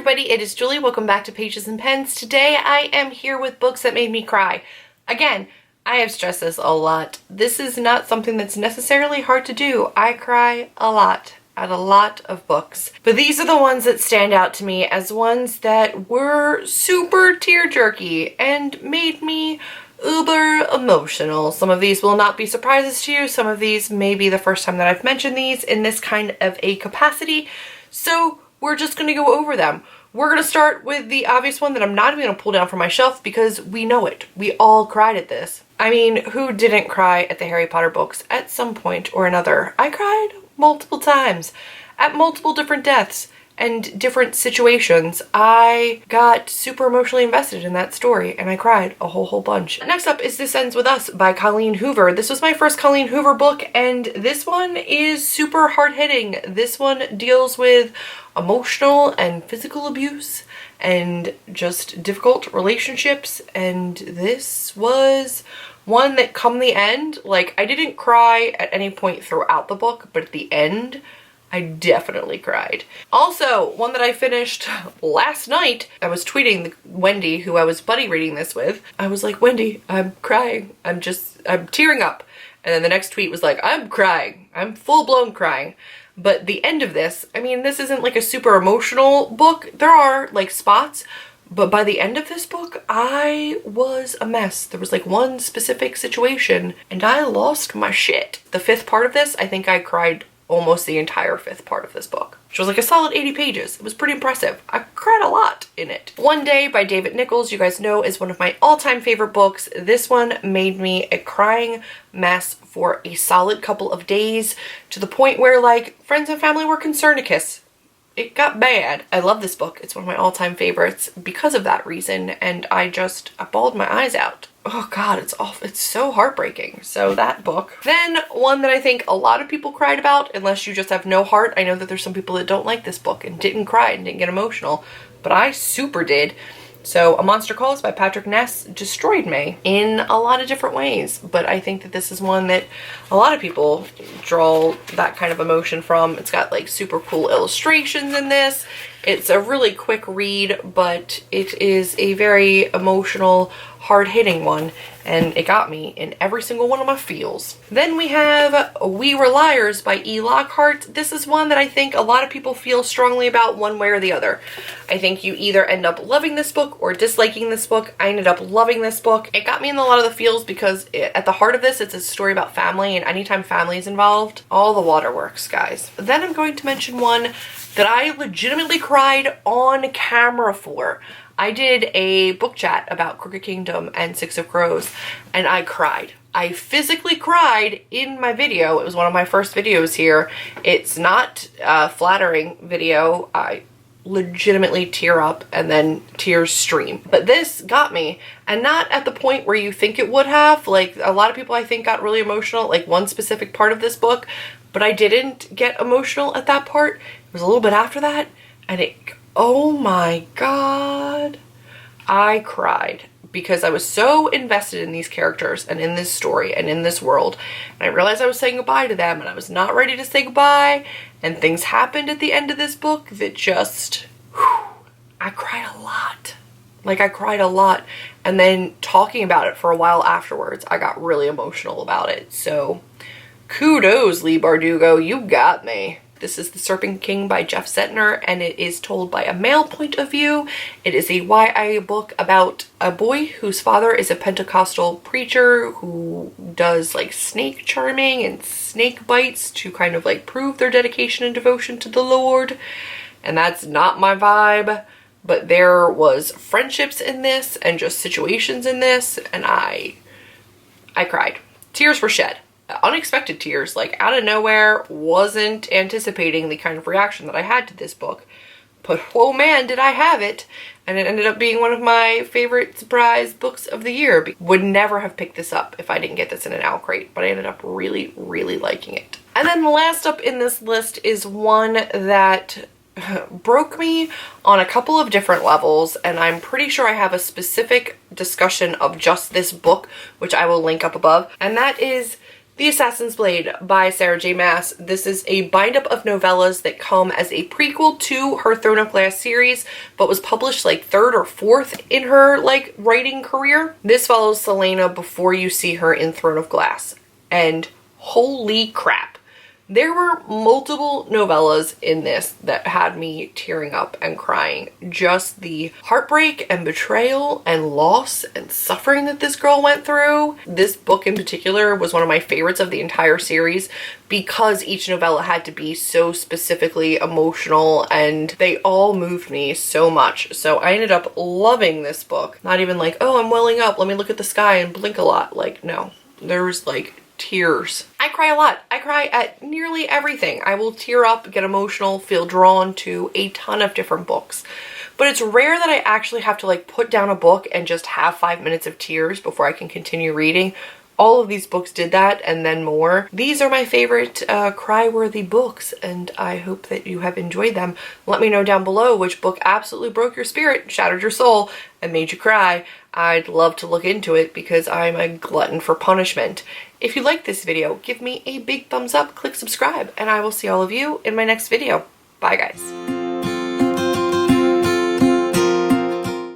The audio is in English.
everybody, it is Julie. Welcome back to Pages and Pens. Today I am here with books that made me cry. Again, I have stressed this a lot. This is not something that's necessarily hard to do. I cry a lot at a lot of books. But these are the ones that stand out to me as ones that were super tear-jerky and made me uber emotional. Some of these will not be surprises to you. Some of these may be the first time that I've mentioned these in this kind of a capacity. So we're just going to go over them. We're going to start with the obvious one that I'm not even going to pull down from my shelf because we know it. We all cried at this. I mean, who didn't cry at the Harry Potter books at some point or another? I cried multiple times at multiple different deaths and different situations. I got super emotionally invested in that story and I cried a whole bunch. Next up is This Ends With Us by Colleen Hoover. This was my first Colleen Hoover book and this one is super hard-hitting. This one deals with emotional and physical abuse and just difficult relationships, and this was one that come the end, like I didn't cry at any point throughout the book, but at the end I definitely cried. Also, one that I finished last night, I was tweeting Wendy, who I was buddy reading this with. I was like, Wendy, I'm crying. I'm tearing up. And then the next tweet was like, I'm crying. I'm full-blown crying. But the end of this, I mean, this isn't like a super emotional book. There are like spots, but by the end of this book, I was a mess. There was like one specific situation and I lost my shit. The fifth part of this, I think I cried almost the entire fifth part of this book, which was like a solid 80 pages. It was pretty impressive. I cried a lot in it. One Day by David Nichols, you guys know, is one of my all-time favorite books. This one made me a crying mess for a solid couple of days, to the point where like friends and family were Concernicus. It got bad. I love this book. It's one of my all-time favorites because of that reason, and I bawled my eyes out. Oh god, it's awful. It's so heartbreaking. So that book. Then one that I think a lot of people cried about, unless you just have no heart. I know that there's some people that don't like this book and didn't cry and didn't get emotional, but I super did. So A Monster Calls by Patrick Ness destroyed me in a lot of different ways, but I think that this is one that a lot of people draw that kind of emotion from. It's got like super cool illustrations in this. It's a really quick read, but it is a very emotional, hard-hitting one, and it got me in every single one of my feels. Then we have We Were Liars by E. Lockhart. This is one that I think a lot of people feel strongly about one way or the other. I think you either end up loving this book or disliking this book. I ended up loving this book. It got me in a lot of the feels because at the heart of this, it's a story about family, and anytime family is involved, all the waterworks, guys. Then I'm going to mention one that I legitimately cried on camera for. I did a book chat about Crooked Kingdom and Six of Crows, and I cried. I physically cried in my video. It was one of my first videos here. It's not a flattering video. I legitimately tear up and then tears stream. But this got me, and not at the point where you think it would have. Like, a lot of people I think got really emotional, like one specific part of this book, but I didn't get emotional at that part. It was a little bit after that, and oh my god, I cried because I was so invested in these characters and in this story and in this world, and I realized I was saying goodbye to them and I was not ready to say goodbye, and things happened at the end of this book that just, I cried a lot. Like, I cried a lot, and then talking about it for a while afterwards, I got really emotional about it. So kudos, Leigh Bardugo, you got me. This is The Serpent King by Jeff Settner, and it is told by a male point of view. It is a YA book about a boy whose father is a Pentecostal preacher who does like snake charming and snake bites to kind of like prove their dedication and devotion to the Lord. And that's not my vibe, but there was friendships in this and just situations in this, and I cried. Tears were shed. Unexpected tears, like out of nowhere. Wasn't anticipating the kind of reaction that I had to this book, but oh man, did I have it. And it ended up being one of my favorite surprise books of the year. Would never have picked this up if I didn't get this in an owl crate, but I ended up really liking it. And then the last up in this list is one that broke me on a couple of different levels, and I'm pretty sure I have a specific discussion of just this book, which I will link up above, and that is The Assassin's Blade by Sarah J. Maas. This is a bind-up of novellas that come as a prequel to her Throne of Glass series, but was published like third or fourth in her like writing career. This follows Selena before you see her in Throne of Glass. And holy crap. There were multiple novellas in this that had me tearing up and crying. Just the heartbreak and betrayal and loss and suffering that this girl went through. This book in particular was one of my favorites of the entire series because each novella had to be so specifically emotional and they all moved me so much. So I ended up loving this book. Not even like, oh, I'm welling up, let me look at the sky and blink a lot. Like, no. There was like tears. I cry a lot. I cry at nearly everything. I will tear up, get emotional, feel drawn to a ton of different books. But it's rare that I actually have to like put down a book and just have 5 minutes of tears before I can continue reading. All of these books did that and then more. These are my favorite cry-worthy books and I hope that you have enjoyed them. Let me know down below which book absolutely broke your spirit, shattered your soul, and made you cry. I'd love to look into it because I'm a glutton for punishment. If you like this video, give me a big thumbs up, click subscribe, and I will see all of you in my next video. Bye guys.